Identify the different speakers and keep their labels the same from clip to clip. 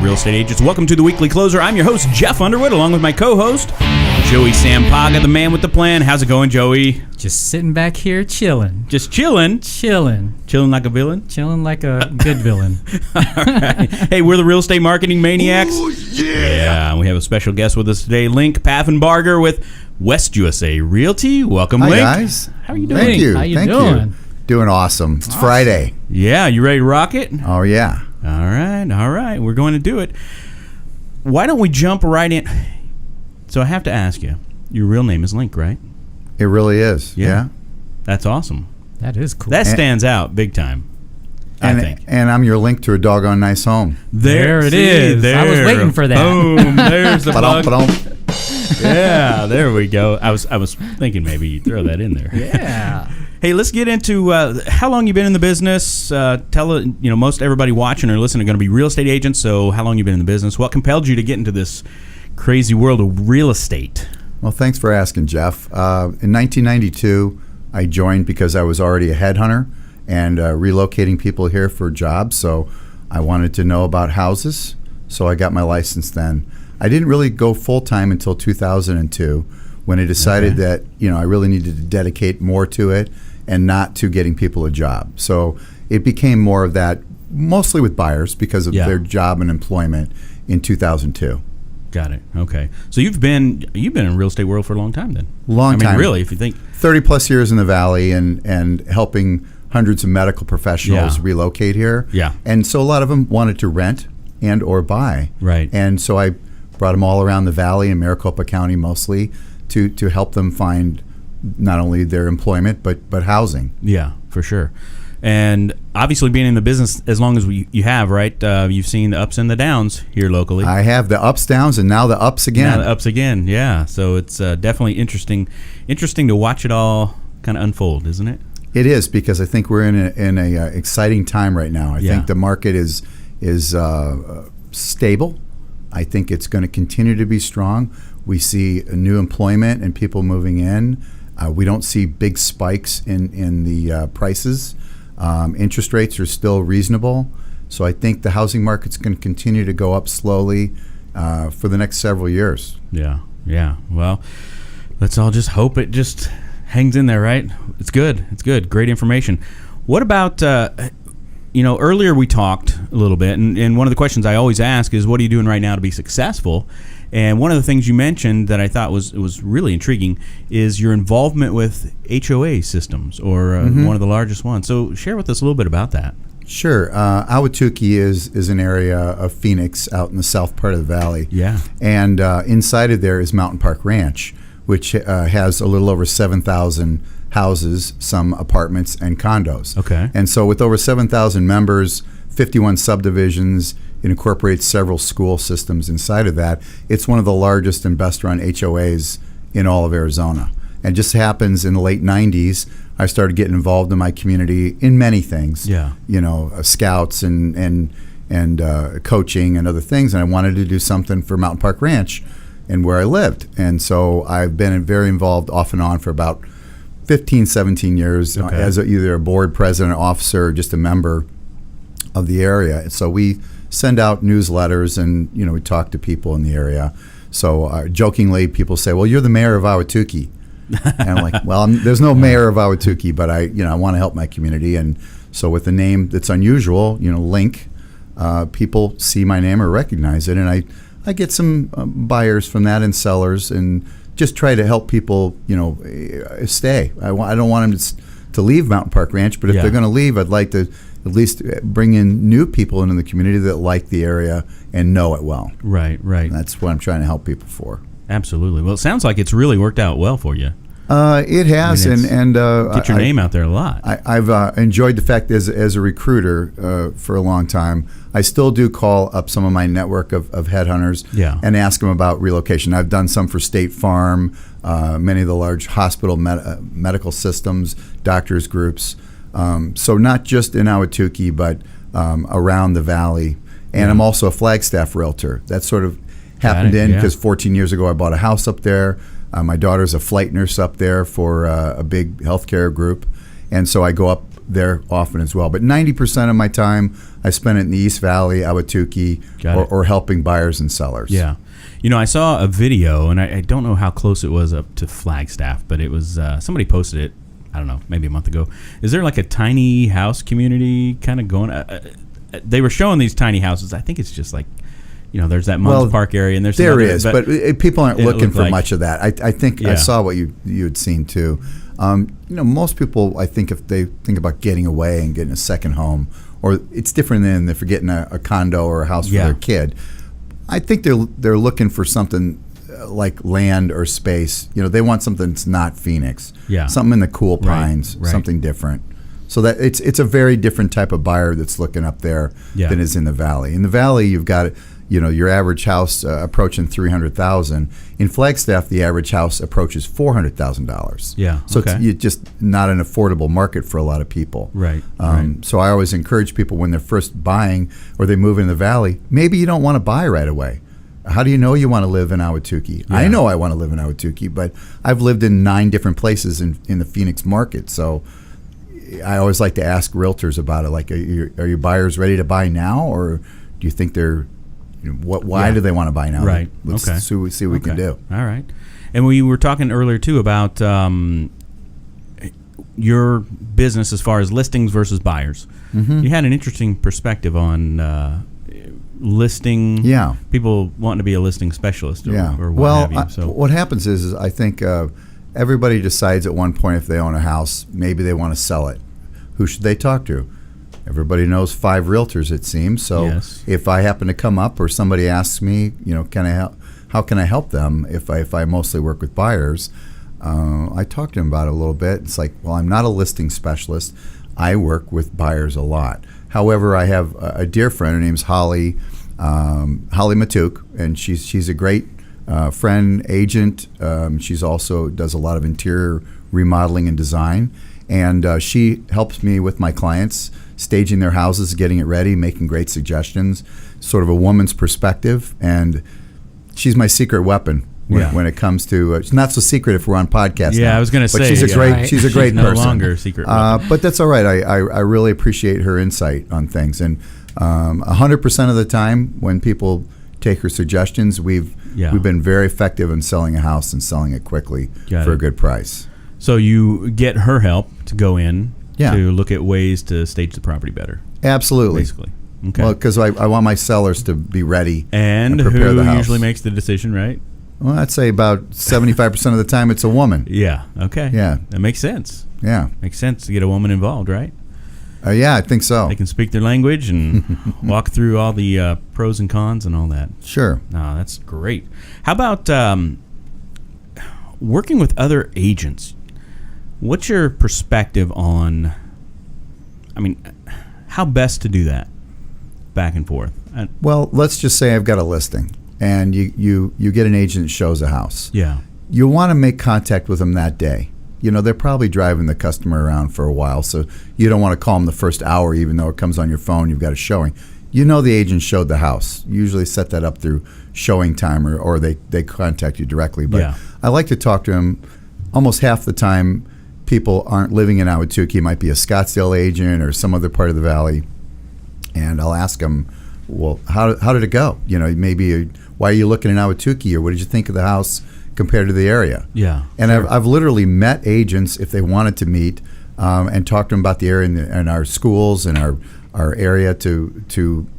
Speaker 1: Real Estate Agents. Welcome to the Weekly Closer. I'm your host, Jeff Underwood, along with my co-host, Joey Sampaga, the man with the plan. How's it going, Joey?
Speaker 2: Just sitting back here chilling.
Speaker 1: Just chilling?
Speaker 2: Chilling
Speaker 1: Like a villain?
Speaker 2: Chilling like a good villain.
Speaker 1: All right. Hey, we're the Real Estate Marketing Maniacs.
Speaker 3: Ooh, yeah.
Speaker 1: Yeah, and we have a special guest with us today, Link Paffenbarger with West USA Realty. Welcome,
Speaker 3: Hi,
Speaker 1: Link.
Speaker 3: guys.
Speaker 1: How are you doing?
Speaker 3: Thank you.
Speaker 2: How you
Speaker 3: Thank
Speaker 2: doing?
Speaker 3: you. Doing awesome. It's Friday.
Speaker 1: Yeah, you ready to rock it?
Speaker 3: Oh, yeah.
Speaker 1: All right. We're going to do it. Why don't we jump right in? So I have to ask you, your real name is Link, right?
Speaker 3: It really is. Yeah.
Speaker 1: That's awesome.
Speaker 2: That is cool.
Speaker 1: That stands out big time, I think.
Speaker 3: And I'm your link to a doggone nice home.
Speaker 2: There it is. I was waiting for that.
Speaker 1: Boom. There's the plug.
Speaker 3: Ba-dum.
Speaker 1: Yeah, there we go. I was thinking maybe you'd throw that in there.
Speaker 2: Yeah.
Speaker 1: Hey, let's get into how long you been in the business. Most everybody watching or listening are going to be real estate agents. So, how long you been in the business? What compelled you to get into this crazy world of real estate?
Speaker 3: Well, thanks for asking, Jeff. In 1992, I joined because I was already a headhunter and relocating people here for jobs. So, I wanted to know about houses. So, I got my license then. I didn't really go full time until 2002 when I decided that I really needed to dedicate more to it and not to getting people a job. So it became more of that, mostly with buyers because of their job and employment in 2002.
Speaker 1: Got it. Okay. So you've been in real estate world for a long time then.
Speaker 3: Long time.
Speaker 1: Really, if you think
Speaker 3: 30 plus years in the Valley and helping hundreds of medical professionals relocate here.
Speaker 1: Yeah.
Speaker 3: And so a lot of them wanted to rent and or buy.
Speaker 1: Right.
Speaker 3: And so I brought them all around the Valley and Maricopa County mostly to help them find not only their employment but housing.
Speaker 1: Yeah, for sure. And obviously being in the business as long as you have, right? You've seen the ups and the downs here locally.
Speaker 3: I have the ups, downs, and now the ups again.
Speaker 1: Now the ups again, yeah. So it's definitely interesting to watch it all kind of unfold, isn't it?
Speaker 3: It is, because I think we're in a exciting time right now. I think the market is stable. I think it's going to continue to be strong. We see a new employment and people moving in. We don't see big spikes in the prices. Interest rates are still reasonable. So I think the housing market's going to continue to go up slowly for the next several years.
Speaker 1: Yeah. Well, let's all just hope it just hangs in there, right? It's good. Great information. What about, earlier we talked a little bit, and one of the questions I always ask is, what are you doing right now to be successful? And one of the things you mentioned that I thought was really intriguing is your involvement with HOA systems, or one of the largest ones. So share with us a little bit about that.
Speaker 3: Sure. Ahwatukee is an area of Phoenix out in the south part of the valley.
Speaker 1: Yeah.
Speaker 3: And inside of there is Mountain Park Ranch, which has a little over 7,000 houses, some apartments, and condos.
Speaker 1: Okay.
Speaker 3: And so with over 7,000 members, 51 subdivisions, it incorporates several school systems inside of that. It's one of the largest and best-run HOAs in all of Arizona. And just happens in the late 90s, I started getting involved in my community in many things.
Speaker 1: Yeah.
Speaker 3: Scouts and coaching and other things. And I wanted to do something for Mountain Park Ranch and where I lived. And so I've been very involved off and on for about 15, 17 years as either a board president, officer, or just a member of the area. So we send out newsletters and, we talk to people in the area. So jokingly, people say, well, you're the mayor of Ahwatukee. And I'm like, well, there's no mayor of Ahwatukee, but I want to help my community. And so with a name that's unusual, Link, people see my name or recognize it. And I get some buyers from that and sellers, and just try to help people, stay. I don't want them to leave Mountain Park Ranch, but if they're going to leave, I'd like to at least bring in new people into the community that like the area and know it well. Right. And that's what I'm trying to help people for.
Speaker 1: Absolutely. Well, it sounds like it's really worked out well for you.
Speaker 3: It has, and
Speaker 1: get your name out there a lot.
Speaker 3: I've enjoyed the fact as a recruiter for a long time. I still do call up some of my network of headhunters and ask them about relocation. I've done some for State Farm, many of the large hospital medical systems, doctors groups. So not just in Ahwatukee, but around the valley. And I'm also a Flagstaff realtor. That sort of happened because 14 years ago I bought a house up there. My daughter's a flight nurse up there for a big healthcare group. And so I go up there often as well. But 90% of my time, I spend it in the East Valley, Ahwatukee, or helping buyers and sellers.
Speaker 1: Yeah. I saw a video, and I don't know how close it was up to Flagstaff, but it was somebody posted it, I don't know, maybe a month ago. Is there like a tiny house community kind of going? They were showing these tiny houses. I think it's just like, there's that Munns Park area, and there's some
Speaker 3: but people aren't looking for much of that. I think I saw what you had seen too. Most people, I think, if they think about getting away and getting a second home, or it's different than if you're getting a condo or a house for their kid. I think they're looking for something like land or space. They want something that's not Phoenix.
Speaker 1: Yeah.
Speaker 3: Something in the cool pines, something different. So that it's a very different type of buyer that's looking up there than is in the valley. In the valley, you've got your average house approaching $300,000. In Flagstaff, the average house approaches $400,000.
Speaker 1: Yeah.
Speaker 3: So it's just not an affordable market for a lot of people.
Speaker 1: Right.
Speaker 3: So I always encourage people when they're first buying or they move in the valley, maybe you don't want to buy right away. How do you know you want to live in Ahwatukee? Yeah. I know I want to live in Ahwatukee, but I've lived in 9 different places in the Phoenix market. So I always like to ask realtors about it. Like, are your buyers ready to buy now, or do you think they're why do they want to buy now?
Speaker 1: Right.
Speaker 3: Let's see what we can do.
Speaker 1: All right. And we were talking earlier too about your business as far as listings versus buyers. Mm-hmm. You had an interesting perspective on listing.
Speaker 3: Yeah.
Speaker 1: People wanting to be a listing specialist. Or what
Speaker 3: well,
Speaker 1: have you. So
Speaker 3: what happens is I think everybody decides at one point if they own a house, maybe they want to sell it. Who should they talk to? Everybody knows 5 realtors, it seems. So if I happen to come up or somebody asks me, can I help? How can I help them? If I mostly work with buyers, I talk to them about it a little bit. It's like, well, I'm not a listing specialist. I work with buyers a lot. However, I have a dear friend. Her name's Holly Matuk, and she's a great friend, agent. She's also does a lot of interior remodeling and design, and she helps me with my clients staging their houses, getting it ready, making great suggestions, sort of a woman's perspective. And she's my secret weapon when it comes to it's not so secret if we're on podcast now.
Speaker 1: I was going to say,
Speaker 3: but she's a great person.
Speaker 1: No longer a secret weapon.
Speaker 3: But that's all right. I really appreciate her insight on things. And 100% of the time when people take her suggestions, we've been very effective in selling a house and selling it quickly for a good price.
Speaker 1: So you get her help to go in to look at ways to stage the property better.
Speaker 3: Absolutely.
Speaker 1: Basically. Okay.
Speaker 3: Well, because I want my sellers to be ready
Speaker 1: and
Speaker 3: prepare
Speaker 1: who
Speaker 3: the house.
Speaker 1: Usually makes the decision, right?
Speaker 3: Well, I'd say about 75% of the time it's a woman.
Speaker 1: Yeah. Okay.
Speaker 3: Yeah.
Speaker 1: That makes sense.
Speaker 3: Yeah.
Speaker 1: Makes sense to get a woman involved, right?
Speaker 3: Yeah, I think so.
Speaker 1: They can speak their language and walk through all the pros and cons and all that.
Speaker 3: Sure.
Speaker 1: No, that's great. How about working with other agents? What's your perspective on, how best to do that back and forth?
Speaker 3: Well, let's just say I've got a listing and you get an agent that shows a house.
Speaker 1: Yeah.
Speaker 3: You want to make contact with them that day. They're probably driving the customer around for a while, so you don't want to call them the first hour, even though it comes on your phone, you've got a showing. The agent showed the house. You usually set that up through showing time or they contact you directly. But I like to talk to them almost half the time. People aren't living in Ahwatukee. Might be a Scottsdale agent or some other part of the valley. And I'll ask them, well, how did it go? Maybe why are you looking in Ahwatukee, or what did you think of the house compared to the area?
Speaker 1: Yeah.
Speaker 3: And sure. I've literally met agents if they wanted to meet and talk to them about the area and our schools and our area to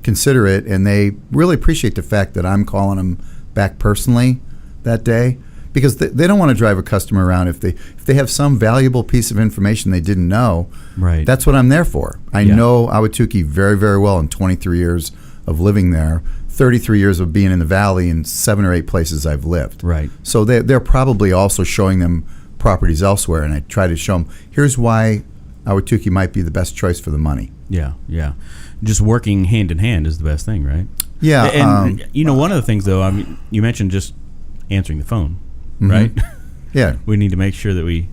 Speaker 3: consider it. And they really appreciate the fact that I'm calling them back personally that day, because they don't want to drive a customer around if they have some valuable piece of information they didn't know.
Speaker 1: Right.
Speaker 3: That's what I'm there for. I know Ahwatukee very, very well in 23 years of living there, 33 years of being in the valley, and 7 or 8 places I've lived.
Speaker 1: Right.
Speaker 3: So they're probably also showing them properties elsewhere, and I try to show them, here's why Ahwatukee might be the best choice for the money.
Speaker 1: Yeah, yeah. Just working hand in hand is the best thing, right?
Speaker 3: Yeah.
Speaker 1: And one of the things, though, you mentioned just answering the phone. Right?
Speaker 3: Yeah.
Speaker 1: We need to make sure that we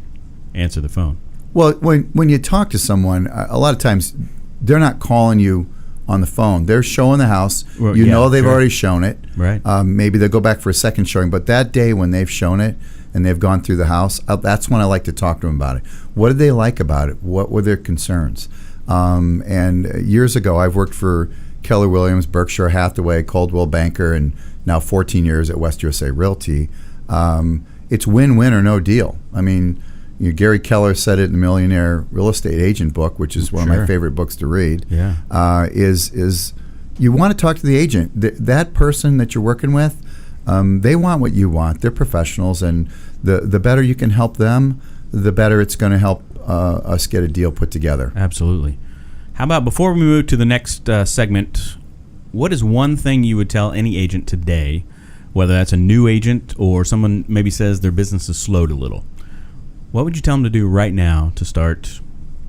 Speaker 1: answer the phone.
Speaker 3: Well, when you talk to someone, a lot of times they're not calling you on the phone. They're showing the house. Well, they've already shown it.
Speaker 1: Right.
Speaker 3: Maybe they'll go back for a second showing, but that day when they've shown it, and they've gone through the house, that's when I like to talk to them about it. What did they like about it? What were their concerns? And years ago, I've worked for Keller Williams, Berkshire Hathaway, Coldwell Banker, and now 14 years at West USA Realty. It's win-win or no deal. I mean, Gary Keller said it in the Millionaire Real Estate Agent book, which is one of my favorite books to read.
Speaker 1: Yeah.
Speaker 3: Is you want to talk to the agent. That person that you're working with, they want what you want. They're professionals, and the better you can help them, the better it's going to help us get a deal put together.
Speaker 1: Absolutely. How about before we move to the next segment, what is one thing you would tell any agent today, whether that's a new agent or someone maybe says their business has slowed a little? What would you tell them to do right now to start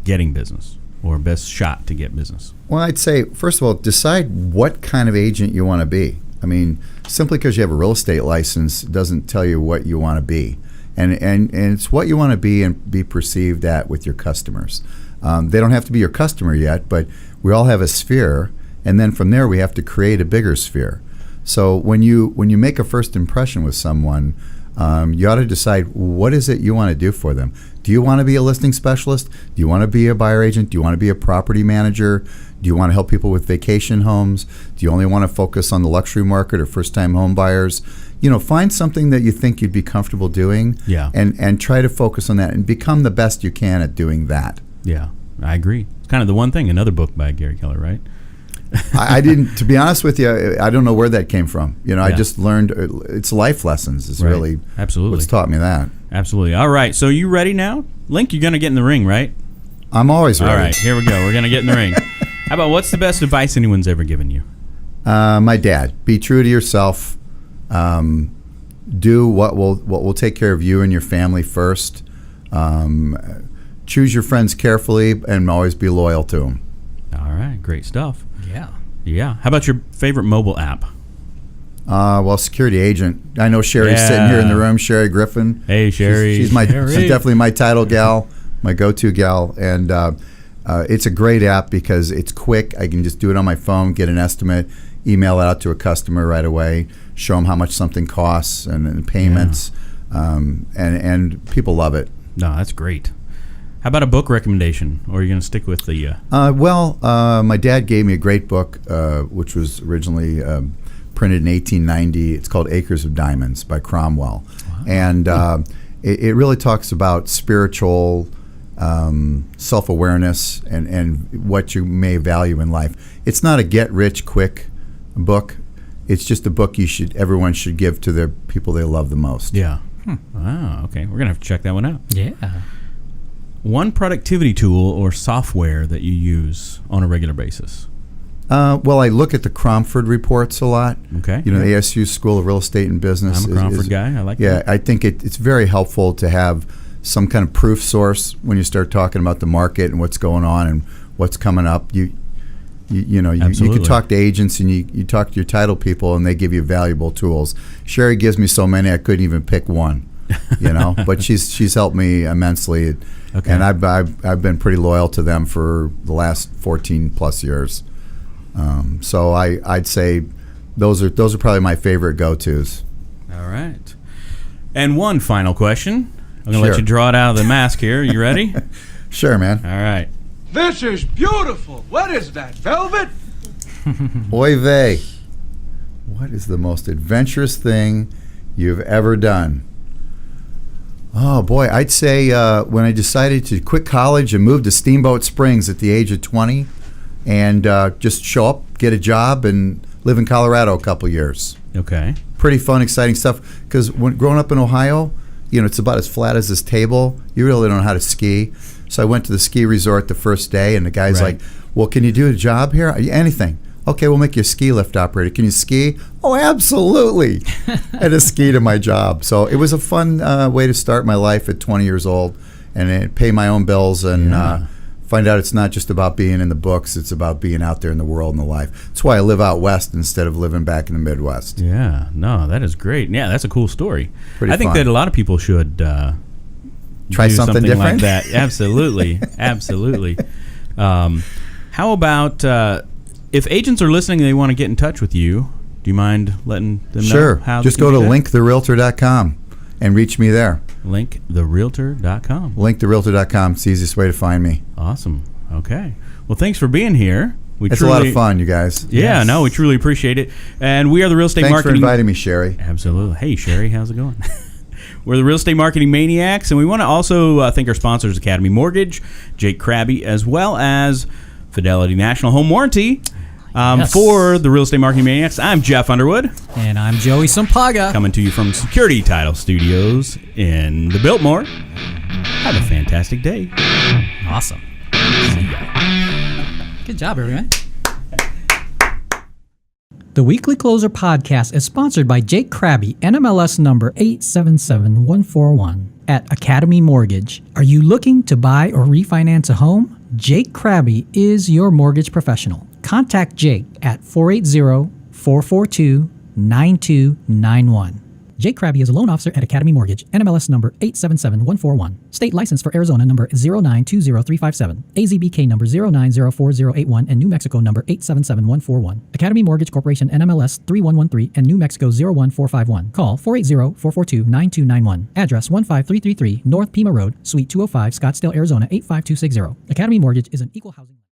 Speaker 1: getting business, or best shot to get business?
Speaker 3: Well, I'd say, first of all, decide what kind of agent you want to be. I mean, simply because you have a real estate license doesn't tell you what you want to be. And it's what you want to be and be perceived at with your customers. They don't have to be your customer yet, but we all have a sphere, and then from there we have to create a bigger sphere. So when you make a first impression with someone, you ought to decide, what is it you want to do for them. Do you want to be a listing specialist? Do you want to be a buyer agent? Do you want to be a property manager? Do you want to help people with vacation homes? Do you only want to focus on the luxury market or first-time home buyers? Find something that you think you'd be comfortable doing, and try to focus on that and become the best you can at doing that.
Speaker 1: Yeah, I agree. It's kind of the one thing, another book by Gary Keller, right?
Speaker 3: I didn't, to be honest with you, I don't know where that came from. I just learned it's life lessons is really
Speaker 1: absolutely
Speaker 3: what's taught me that.
Speaker 1: Absolutely. All right, so you ready now? Link, you're going to get in the ring, right?
Speaker 3: I'm always ready.
Speaker 1: All right, here we go. We're going to get in the ring. How about, what's the best advice anyone's ever given you?
Speaker 3: My dad. Be true to yourself. Do what will take care of you and your family first. Choose your friends carefully and always be loyal to them.
Speaker 1: All right, great stuff.
Speaker 2: Yeah.
Speaker 1: How about your favorite mobile app?
Speaker 3: Well, Security Agent. I know Sherry's sitting here in the room. Sherry Griffin.
Speaker 1: Hey, Sherry.
Speaker 3: She's definitely my title gal, my go-to gal, and it's a great app because it's quick. I can just do it on my phone, get an estimate, email it out to a customer right away, show them how much something costs and payments, and people love it.
Speaker 1: No, that's great. How about a book recommendation, or are you going to stick with the...
Speaker 3: my dad gave me a great book, which was originally printed in 1890. It's called Acres of Diamonds by Cromwell. Wow. And it really talks about spiritual self-awareness and what you may value in life. It's not a get-rich-quick book. It's just a book everyone should give to their people they love the most.
Speaker 1: Yeah. Wow, okay. We're going to have to check that one out.
Speaker 2: Yeah.
Speaker 1: One productivity tool or software that you use on a regular basis?
Speaker 3: Well, I look at the Cromford reports a lot.
Speaker 1: Okay.
Speaker 3: The ASU School of Real Estate and Business.
Speaker 1: I'm a Cromford guy. I like that.
Speaker 3: Yeah, I think it's very helpful to have some kind of proof source when you start talking about the market and what's going on and what's coming up. You can talk to agents and you talk to your title people and they give you valuable tools. Sherry gives me so many I couldn't even pick one. But she's helped me immensely.
Speaker 1: Okay.
Speaker 3: And I've been pretty loyal to them for the last 14 plus years. So I'd say those are probably my favorite go-tos.
Speaker 1: All right. And one final question. I'm going to let you draw it out of the mask here. You ready?
Speaker 3: Sure, man.
Speaker 1: All right.
Speaker 4: This is beautiful. What is that, velvet?
Speaker 3: Oy vey. What is the most adventurous thing you've ever done? Oh, boy. I'd say when I decided to quit college and move to Steamboat Springs at the age of 20 and just show up, get a job, and live in Colorado a couple years.
Speaker 1: Okay.
Speaker 3: Pretty fun, exciting stuff. Because when growing up in Ohio, it's about as flat as this table. You really don't know how to ski. So I went to the ski resort the first day, and the guy's like, well, can you do a job here? Anything. Okay, we'll make you a ski lift operator. Can you ski? Oh, absolutely. I had to ski to my job. So it was a fun way to start my life at 20 years old and pay my own bills and find out it's not just about being in the books. It's about being out there in the world and the life. That's why I live out west instead of living back in the Midwest.
Speaker 1: Yeah, no, that is great. Yeah, that's a cool story.
Speaker 3: Pretty
Speaker 1: I think
Speaker 3: fun.
Speaker 1: That a lot of people should
Speaker 3: try
Speaker 1: do
Speaker 3: something different
Speaker 1: like that. Absolutely, absolutely. How about if agents are listening and they want to get in touch with you? Do you mind letting them know how
Speaker 3: just
Speaker 1: they can
Speaker 3: go to
Speaker 1: do that?
Speaker 3: linktherealtor.com and reach me there.
Speaker 1: Linktherealtor.com.
Speaker 3: Linktherealtor.com. It's the easiest way to find me.
Speaker 1: Awesome. Okay. Well, thanks for being here.
Speaker 3: It's a lot of fun, you guys.
Speaker 1: Yeah,
Speaker 2: Yes.
Speaker 1: no, we truly appreciate it. And we are the Real Estate
Speaker 3: Thanks
Speaker 1: Marketing.
Speaker 3: for inviting me, Sherry.
Speaker 1: Absolutely. Hey, Sherry, how's it going? We're the Real Estate Marketing Maniacs, and we want to also thank our sponsors, Academy Mortgage, Jake Krabby, as well as Fidelity National Home Warranty.
Speaker 2: Yes.
Speaker 1: For the Real Estate Marketing Maniacs, I'm Jeff Underwood,
Speaker 2: And I'm Joey Sampaga.
Speaker 1: coming to you from Security Title Studios in the Biltmore. Have a fantastic day.
Speaker 2: Awesome. See ya. Good job, everyone. The Weekly Closer podcast is sponsored by Jake Krabby, NMLS number 877141 at Academy Mortgage. Are you looking to buy or refinance a home? Jake Krabby is your mortgage professional. Contact Jake at 480-442-9291. Jake Krabby is a loan officer at Academy Mortgage, NMLS number 877141. State license for Arizona number 0920357, AZBK number 0904081, and New Mexico number 877141. Academy Mortgage Corporation, NMLS 3113, and New Mexico 01451. Call 480-442-9291. Address 15333 North Pima Road, Suite 205, Scottsdale, Arizona 85260. Academy Mortgage is an equal housing